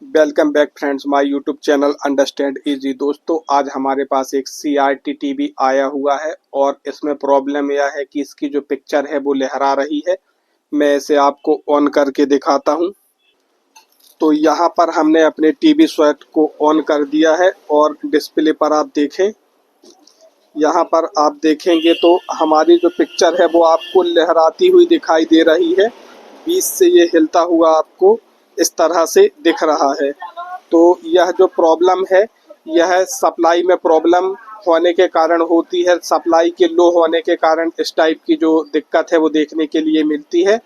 Welcome back friends my YouTube channel understand easy. दोस्तों आज हमारे पास एक CRT टीवी आया हुआ है और इसमें प्रॉब्लम यह है कि इसकी जो पिक्चर है वो लहरा रही है। मैं इसे आपको ऑन करके दिखाता हूं। तो यहाँ पर हमने अपने टीवी सेट को ऑन कर दिया है और डिस्प्ले पर आप देखें, यहाँ पर आप देखेंगे तो हमारी जो पिक्चर है वो आपको लहराती हुई दिखाई दे रही है। बीच से ये हिलता हुआ आपको इस तरह से दिख रहा है। तो यह जो प्रॉब्लम है यह सप्लाई में प्रॉब्लम होने के कारण होती है। सप्लाई के लो होने के कारण इस टाइप की जो दिक्कत है वो देखने के लिए मिलती है।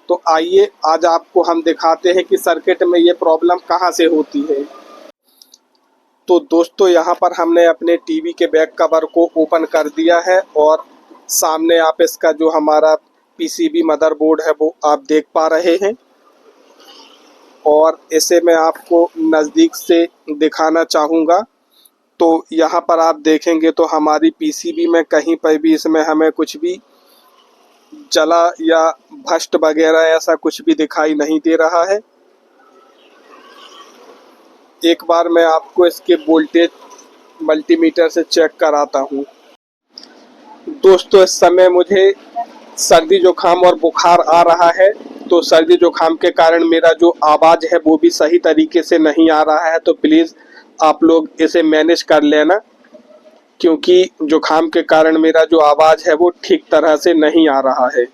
तो आइए आज आपको हम दिखाते हैं कि सर्किट में ये प्रॉब्लम कहाँ से होती है। तो दोस्तों यहाँ पर हमने अपने टीवी के बैक कवर को ओपन कर दिया है और सामने आप इसका जो हमारा PCB मदरबोर्ड है वो आप देख पा रहे हैं और इसे मैं आपको नज़दीक से दिखाना चाहूँगा। तो यहाँ पर आप देखेंगे तो हमारी PCB में कहीं पर भी इसमें हमें कुछ भी जला या भस्ट वगैरह ऐसा कुछ भी दिखाई नहीं दे रहा है। एक बार मैं आपको इसके वोल्टेज मल्टीमीटर से चेक कराता हूँ। दोस्तों इस समय मुझे सर्दी जुकाम और बुखार आ रहा है, तो सर्दी जुकाम के कारण मेरा जो आवाज़ है वो भी सही तरीके से नहीं आ रहा है। तो प्लीज़ आप लोग इसे मैनेज कर लेना, क्योंकि जुकाम के कारण मेरा जो आवाज़ है वो ठीक तरह से नहीं आ रहा है।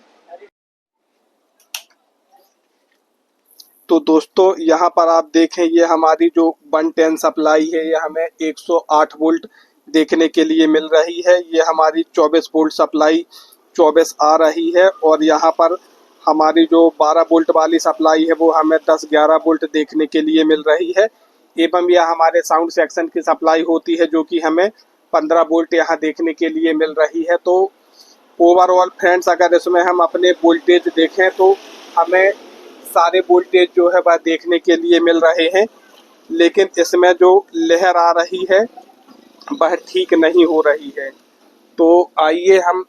तो दोस्तों यहाँ पर आप देखें, ये हमारी जो 110 सप्लाई है ये हमें 108 वोल्ट देखने के लिए मिल रही है। ये हमारी 24 वोल्ट सप्लाई 24 आ रही है और यहाँ पर हमारी जो 12 वोल्ट वाली सप्लाई है वो हमें 10-11 वोल्ट देखने के लिए मिल रही है। एवं यह हमारे साउंड सेक्शन की सप्लाई होती है जो कि हमें 15 वोल्ट यहाँ देखने के लिए मिल रही है। तो ओवरऑल फ्रेंड्स अगर इसमें हम अपने वोल्टेज देखें तो हमें सारे वोल्टेज जो है वह देखने के लिए मिल रहे हैं, लेकिन इसमें जो लहर आ रही है वह ठीक नहीं हो रही है। तो आइए हम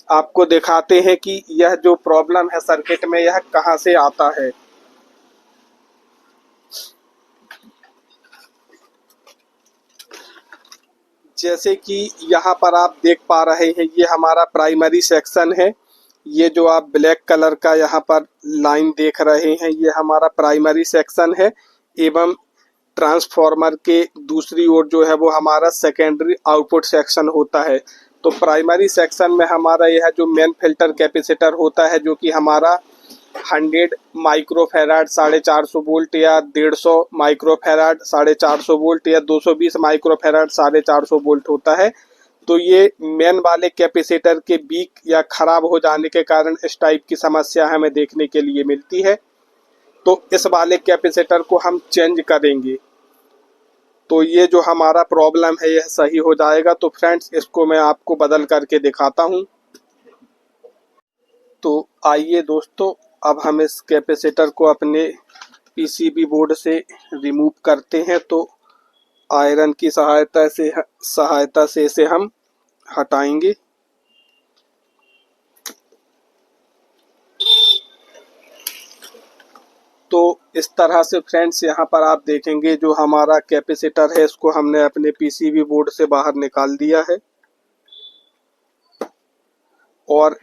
आपको दिखाते हैं कि यह जो प्रॉब्लम है सर्किट में यह कहां से आता है। जैसे कि यहाँ पर आप देख पा रहे हैं ये हमारा प्राइमरी सेक्शन है। ये जो आप ब्लैक कलर का यहाँ पर लाइन देख रहे हैं ये हमारा प्राइमरी सेक्शन है एवं ट्रांसफार्मर के दूसरी ओर जो है वो हमारा सेकेंडरी आउटपुट सेक्शन होता है। तो प्राइमरी सेक्शन में हमारा यह जो मेन फिल्टर कैपेसिटर होता है जो कि हमारा 100 माइक्रोफैराड 450 वोल्ट या 150 माइक्रोफैराड 450 वोल्ट या 220 माइक्रोफैराड 450 वोल्ट होता है। तो ये मेन वाले कैपेसिटर के वीक या खराब हो जाने के कारण इस टाइप की समस्या हमें देखने के लिए मिलती है। तो इस वाले कैपेसिटर को हम चेंज करेंगे तो ये जो हमारा प्रॉब्लम है यह सही हो जाएगा। तो फ्रेंड्स इसको मैं आपको बदल करके दिखाता हूँ। तो आइए दोस्तों अब हम इस कैपेसिटर को अपने PCB बोर्ड से रिमूव करते हैं। तो आयरन की सहायता से इसे हम हटाएंगे। तो इस तरह से फ्रेंड्स यहाँ पर आप देखेंगे जो हमारा कैपेसिटर है इसको हमने अपने PCB बोर्ड से बाहर निकाल दिया है और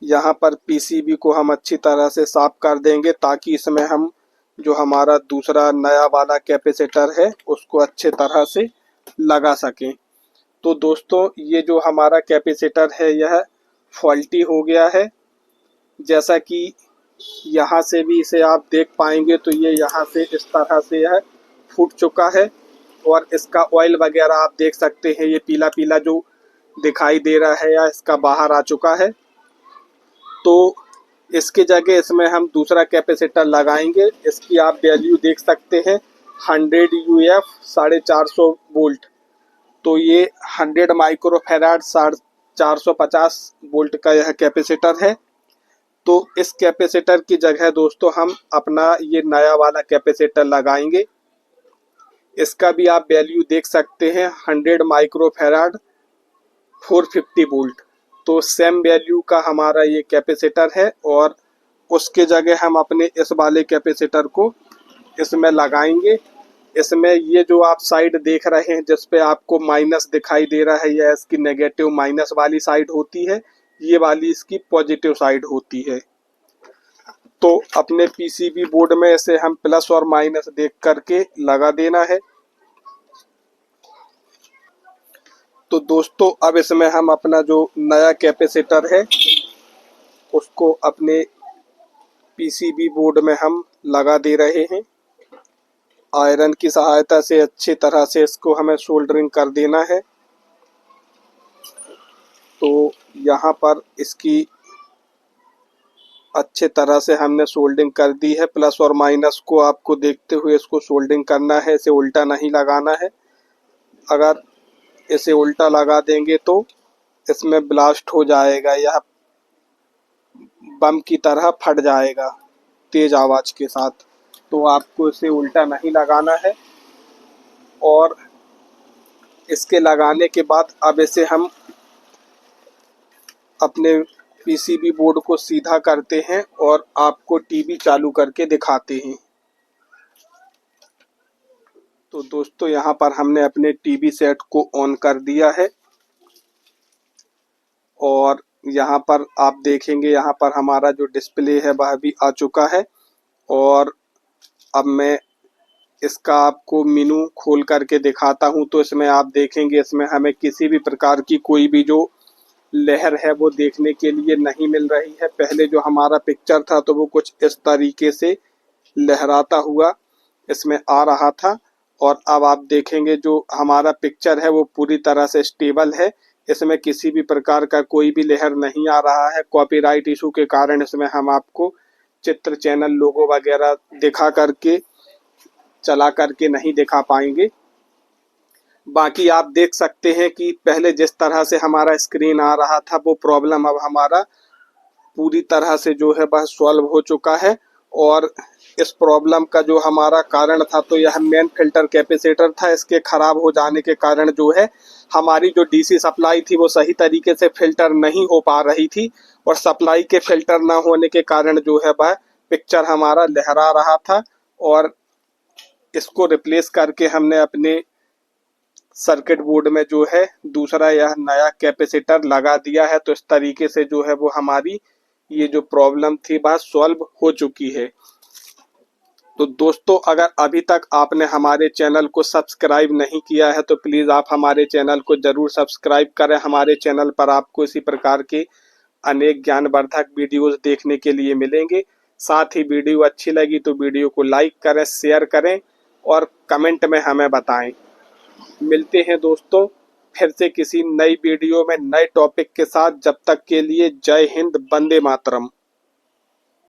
यहाँ पर PCB को हम अच्छी तरह से साफ कर देंगे ताकि इसमें हम जो हमारा दूसरा नया वाला कैपेसिटर है उसको अच्छे तरह से लगा सकें। तो दोस्तों ये जो हमारा कैपेसिटर है यह फॉल्टी हो गया है। जैसा कि यहाँ से भी इसे आप देख पाएंगे तो ये यहाँ से इस तरह से यह फूट चुका है और इसका ऑयल वगैरह आप देख सकते हैं ये पीला पीला जो दिखाई दे रहा है या इसका बाहर आ चुका है। तो इसकी जगह इसमें हम दूसरा कैपेसिटर लगाएंगे। इसकी आप वैल्यू देख सकते हैं 100 UF 450 वोल्ट। तो ये 100 माइक्रोफैराड 450 वोल्ट का यह कैपेसिटर है। तो इस कैपेसिटर की जगह दोस्तों हम अपना ये नया वाला कैपेसिटर लगाएंगे। इसका भी आप वैल्यू देख सकते हैं 100 माइक्रोफैराड 450 वोल्ट। तो सेम वैल्यू का हमारा ये कैपेसिटर है और उसके जगह हम अपने इस वाले कैपेसिटर को इसमें लगाएंगे इसमें ये जो आप साइड देख रहे हैं जिस पे आपको माइनस दिखाई दे रहा है, यह इसकी नेगेटिव माइनस वाली साइड होती है, ये वाली इसकी पॉजिटिव साइड होती है। तो अपने पीसीबी बोर्ड में इसे हम प्लस और माइनस देख करके लगा देना है। तो दोस्तों अब इसमें हम अपना जो नया कैपेसिटर है उसको अपने पीसीबी बोर्ड में हम लगा दे रहे हैं। आयरन की सहायता से अच्छी तरह से इसको हमें सोल्डरिंग कर देना है। तो यहाँ पर इसकी अच्छे तरह से हमने सोल्डिंग कर दी है। प्लस और माइनस को आपको देखते हुए इसको सोल्डिंग करना है, इसे उल्टा नहीं लगाना है। अगर इसे उल्टा लगा देंगे तो इसमें ब्लास्ट हो जाएगा, यह बम की तरह फट जाएगा तेज आवाज के साथ। तो आपको इसे उल्टा नहीं लगाना है। और इसके लगाने के बाद अब इसे हम अपने पीसीबी बोर्ड को सीधा करते हैं और आपको टीवी चालू करके दिखाते हैं। तो दोस्तों यहाँ पर हमने अपने टीवी सेट को ऑन कर दिया है और यहाँ पर आप देखेंगे यहाँ पर हमारा जो डिस्प्ले है वह भी आ चुका है। और अब मैं इसका आपको मेनू खोल करके दिखाता हूँ। तो इसमें आप देखेंगे इसमें हमें किसी भी प्रकार की कोई भी जो लहर है वो देखने के लिए नहीं मिल रही है। पहले जो हमारा पिक्चर था तो वो कुछ इस तरीके से लहराता हुआ इसमें आ रहा था और अब आप देखेंगे जो हमारा पिक्चर है वो पूरी तरह से स्टेबल है। इसमें किसी भी प्रकार का कोई भी लहर नहीं आ रहा है। कॉपीराइट इशू के कारण इसमें हम आपको चित्र, चैनल, लोगो वगैरह दिखा करके, चला करके नहीं दिखा पाएंगे। बाकी आप देख सकते हैं कि पहले जिस तरह से हमारा स्क्रीन आ रहा था वो प्रॉब्लम अब हमारा पूरी तरह से जो है वह सॉल्व हो चुका है। और इस प्रॉब्लम का जो हमारा कारण था तो यह मेन फिल्टर कैपेसिटर था। इसके खराब हो जाने के कारण जो है हमारी जो डीसी सप्लाई थी वो सही तरीके से फिल्टर नहीं हो पा रही थी और सप्लाई के फिल्टर ना होने के कारण जो है वह पिक्चर हमारा लहरा रहा था। और इसको रिप्लेस करके हमने अपने सर्किट बोर्ड में जो है दूसरा यह नया कैपेसिटर लगा दिया है। तो इस तरीके से जो है वो हमारी ये जो प्रॉब्लम थी वह सॉल्व हो चुकी है। तो दोस्तों अगर अभी तक आपने हमारे चैनल को सब्सक्राइब नहीं किया है तो प्लीज़ आप हमारे चैनल को ज़रूर सब्सक्राइब करें। हमारे चैनल पर आपको इसी प्रकार के अनेक ज्ञानवर्धक वीडियोस देखने के लिए मिलेंगे। साथ ही वीडियो अच्छी लगी तो वीडियो को लाइक करें, शेयर करें और कमेंट में हमें बताएं। मिलते हैं दोस्तों फिर से किसी नई वीडियो में नए टॉपिक के साथ। जब तक के लिए जय हिंद, वंदे मातरम।